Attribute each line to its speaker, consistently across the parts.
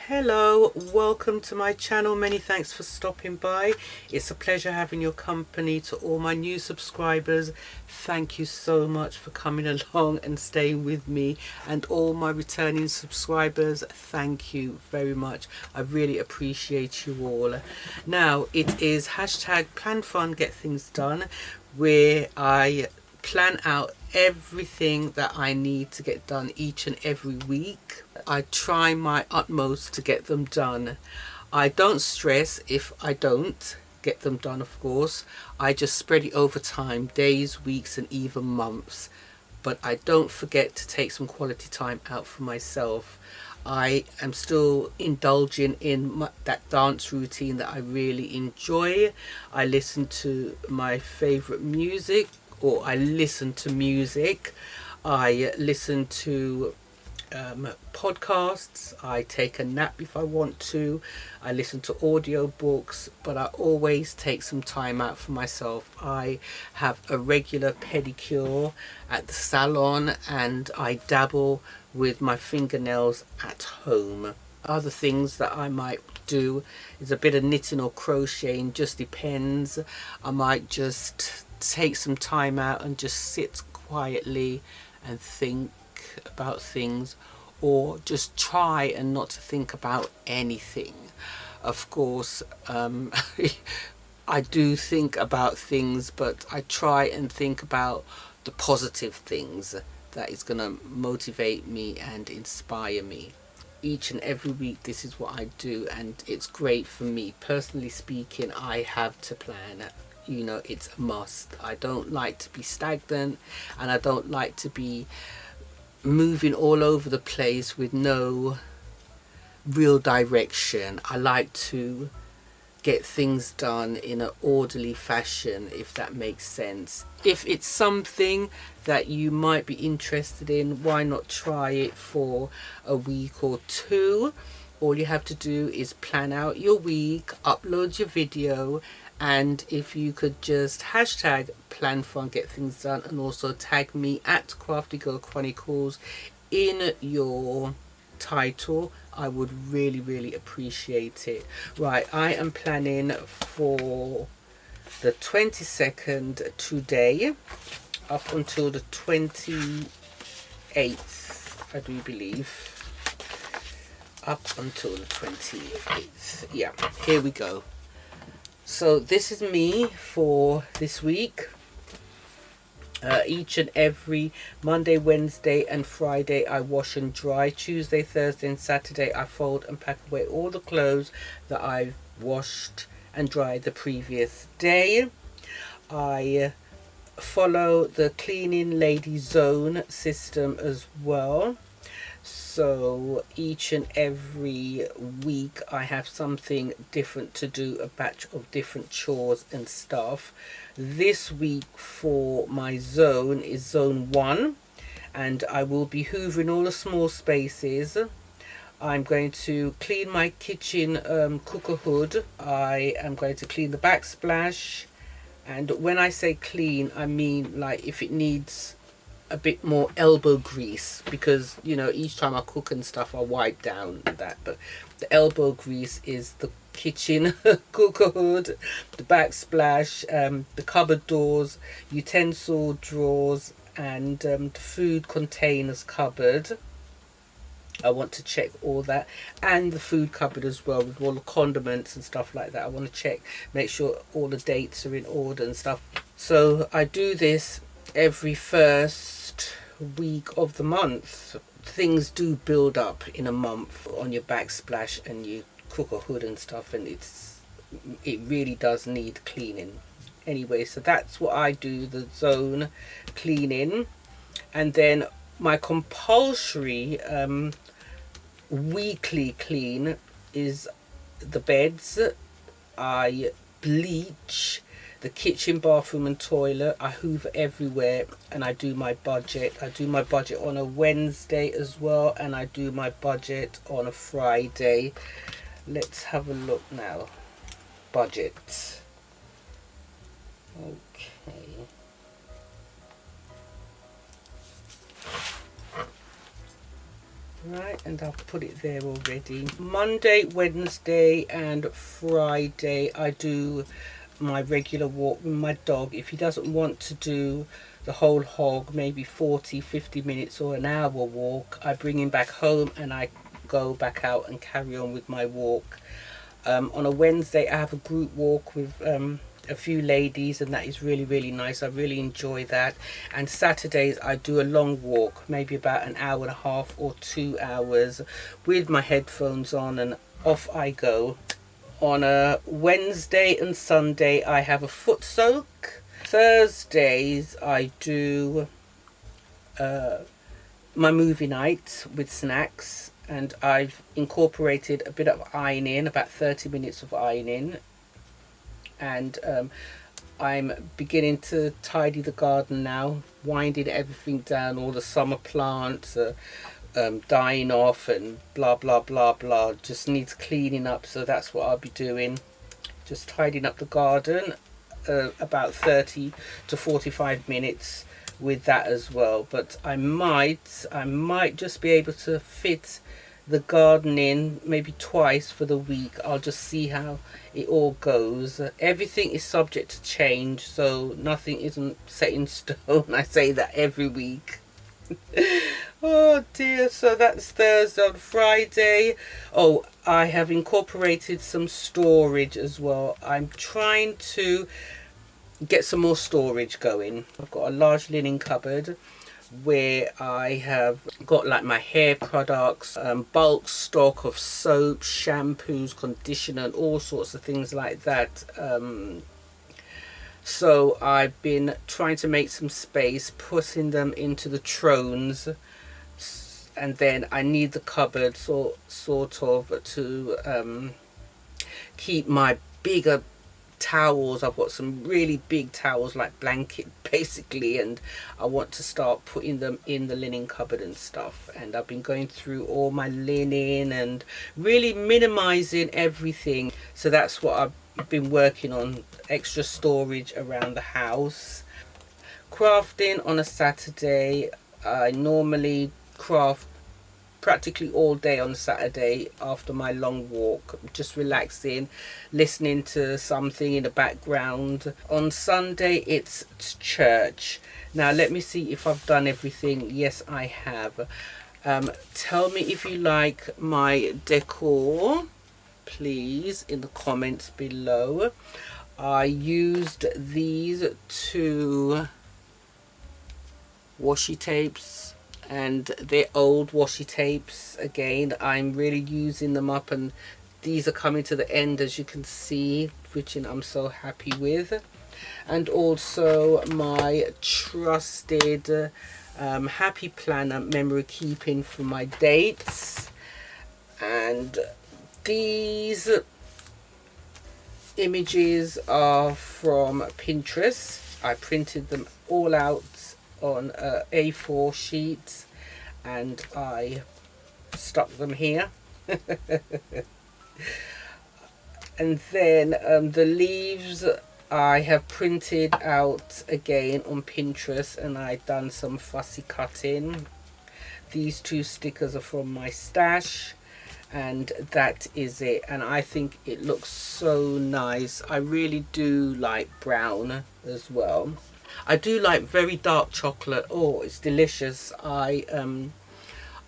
Speaker 1: Hello, welcome to my channel. Many thanks for stopping by. It's a pleasure having your company. To all my new subscribers, thank you so much for coming along and staying with me, and all my returning subscribers, thank you very much. I really appreciate you all. Now it is hashtag plan fun get things done, where I plan out everything that I need to get done each and every week. I try my utmost to get them done. I don't stress if I don't get them done, of course. I just spread it over time, days, weeks and even months. But I don't forget to take some quality time out for myself. I am still indulging in that dance routine that I really enjoy. I listen to my favorite music, or I listen to music. I listen to podcasts. I take a nap if I want to. I listen to audio books, but I always take some time out for myself. I have a regular pedicure at the salon, and I dabble with my fingernails at home. Other things that I might do is a bit of knitting or crocheting, just depends. I might just take some time out and just sit quietly and think about things, or just try and not to think about anything. Of course, I do think about things, but I try and think about the positive things that is going to motivate me and inspire me. Each and every week this is what I do, and it's great for me. Personally speaking, I have to plan. You know, it's a must. I don't like to be stagnant, and I don't like to be moving all over the place with no real direction. I like to get things done in an orderly fashion, if that makes sense. If it's something that you might be interested in, why not try it for a week or two? All you have to do is plan out your week, upload your video, and if you could just hashtag plan fun get things done, and also tag me at Crafty Girl Chronicles in your title, I would really appreciate it. Right, I am planning for the 22nd today up until the 28th, I do believe. Up until the 28th. Yeah, here we go. So this is me for this week. Each and every Monday, Wednesday and Friday I wash and dry. Tuesday, Thursday and Saturday I fold and pack away all the clothes that I've washed and dried the previous day. I follow the cleaning lady zone system as well. So each and every week I have something different to do, a batch of different chores and stuff. This week for my zone is zone 1, and I will be hoovering all the small spaces. I'm going to clean my kitchen cooker hood. I am going to clean the backsplash, and when I say clean, I mean like if it needs a bit more elbow grease, because you know each time I cook and stuff I wipe down that, but the elbow grease is the kitchen cooker hood, the backsplash, the cupboard doors, utensil drawers, and the food containers cupboard. I want to check all that, and the food cupboard as well, with all the condiments and stuff like that. I want to check, make sure all the dates are in order and stuff. So I do this every first week of the month. Things do build up in a month on your backsplash and your cooker hood and stuff, and it really does need cleaning anyway. So that's what I do, the zone cleaning. And then my compulsory weekly clean is the beds. I bleach the kitchen, bathroom and toilet. I hoover everywhere, and I do my budget. I do my budget on a Wednesday as well, and I do my budget on a Friday. Let's have a look now. Budget. Okay. Right, and I've put it there already. Monday, Wednesday and Friday I do my regular walk with my dog. If he doesn't want to do the whole hog, maybe 40-50 minutes or an hour walk, I bring him back home and I go back out and carry on with my walk. On a Wednesday I have a group walk with a few ladies, and that is really nice. I really enjoy that. And Saturdays I do a long walk, maybe about an hour and a half or 2 hours, with my headphones on, and off I go. On a Wednesday and Sunday I have a foot soak. Thursdays I do my movie night with snacks, and I've incorporated a bit of ironing, about 30 minutes of ironing. And I'm beginning to tidy the garden now, winding everything down, all the summer plants dying off and blah blah blah blah, just needs cleaning up. So that's what I'll be doing, just tidying up the garden, about 30 to 45 minutes with that as well. But I might just be able to fit the garden in maybe twice for the week. I'll just see how it all goes. Everything is subject to change, so nothing isn't set in stone. I say that every week. Oh dear. So that's Thursday. On Friday, oh, I have incorporated some storage as well. I'm trying to get some more storage going. I've got a large linen cupboard where I have got like my hair products, bulk stock of soap, shampoos, conditioner, and all sorts of things like that. So I've been trying to make some space, putting them into the trones, and then I need the cupboard sort of to keep my bigger towels. I've got some really big towels, like blanket basically, and I want to start putting them in the linen cupboard and stuff. And I've been going through all my linen and really minimizing everything. So that's what I've been working on, extra storage around the house. Crafting on a Saturday. I normally craft practically all day on Saturday after my long walk, just relaxing, listening to something in the background. On Sunday it's church. Now let me see if I've done everything. Yes, I have. Tell me if you like my decor, please, in the comments below. I used these two washi tapes, and they're old washi tapes. Again, I'm really using them up, and these are coming to the end, as you can see, which I'm so happy with. And also my trusted happy planner memory keeping for my dates. And these images are from Pinterest. I printed them all out on A4 sheets and I stuck them here. And then the leaves I have printed out again on Pinterest, and I've done some fussy cutting. These two stickers are from my stash, and that is it. And I think it looks so nice. I really do like brown as well. I do like very dark chocolate. Oh, it's delicious.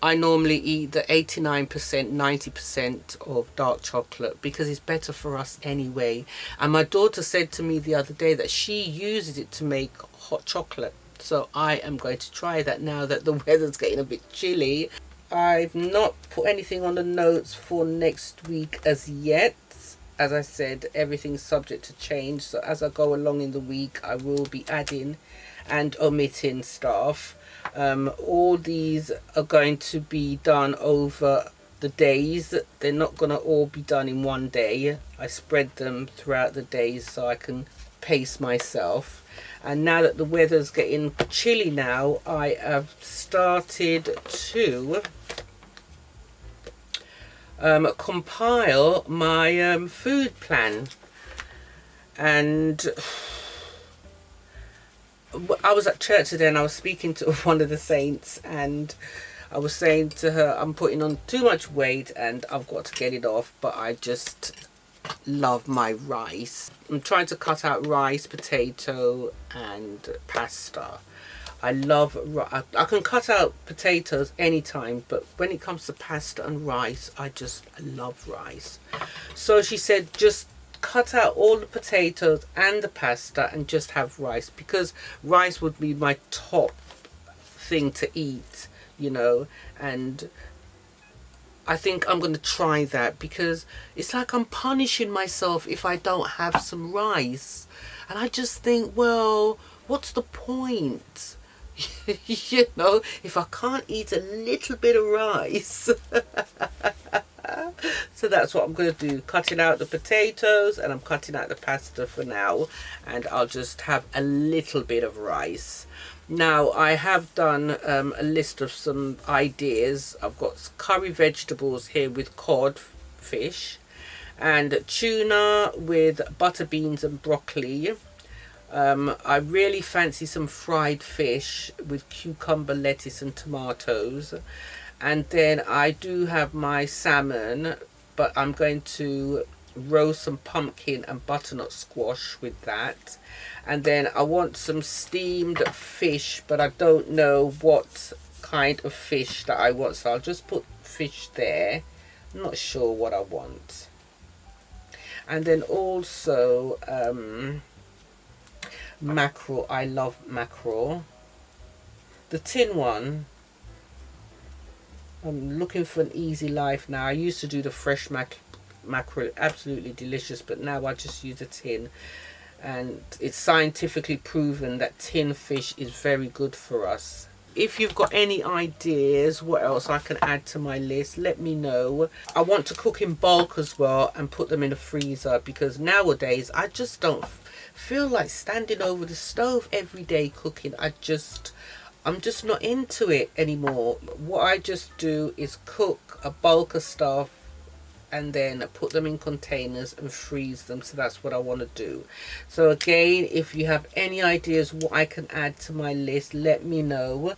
Speaker 1: I normally eat the 89%, 90% of dark chocolate because it's better for us anyway. And my daughter said to me the other day that she uses it to make hot chocolate. So I am going to try that now that the weather's getting a bit chilly. I've not put anything on the notes for next week as yet. As I said, everything's subject to change. So as I go along in the week, I will be adding and omitting stuff. All these are going to be done over the days. They're not going to all be done in one day. I spread them throughout the days so I can pace myself. And now that the weather's getting chilly now, I have started to compile my food plan. And I was at church today and I was speaking to one of the saints, and I was saying to her, I'm putting on too much weight and I've got to get it off, but I just love my rice. I'm trying to cut out rice, potato and pasta. I love, I can cut out potatoes anytime, but when it comes to pasta and rice, I just love rice. So she said, just cut out all the potatoes and the pasta and just have rice, because rice would be my top thing to eat, you know. And I think I'm going to try that, because it's like I'm punishing myself if I don't have some rice. And I just think, well, what's the point? You know, if I can't eat a little bit of rice. So that's what I'm going to do. Cutting out the potatoes and I'm cutting out the pasta for now. And I'll just have a little bit of rice. Now, I have done a list of some ideas. I've got curry vegetables here with cod fish. And tuna with butter beans and broccoli. I really fancy some fried fish with cucumber, lettuce and tomatoes. And then I do have my salmon, but I'm going to roast some pumpkin and butternut squash with that. And then I want some steamed fish, but I don't know what kind of fish that I want, so I'll just put fish there. I'm not sure what I want. And then also mackerel. I love mackerel. The tin one, I'm looking for an easy life now. I used to do the fresh mackerel, absolutely delicious, but now I just use a tin. And it's scientifically proven that tin fish is very good for us. If you've got any ideas what else I can add to my list, let me know. I want to cook in bulk as well and put them in the freezer, because nowadays I just don't feel like standing over the stove every day cooking. I'm just not into it anymore. What I just do is cook a bulk of stuff and then put them in containers and freeze them. So that's what I want to do. So again, if you have any ideas what I can add to my list, let me know.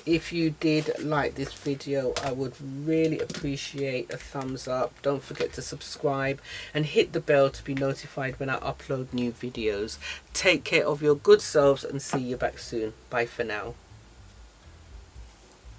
Speaker 1: If you did like this video, I would really appreciate a thumbs up. Don't forget to subscribe and hit the bell to be notified when I upload new videos. Take care of your good selves and see you back soon. Bye for now.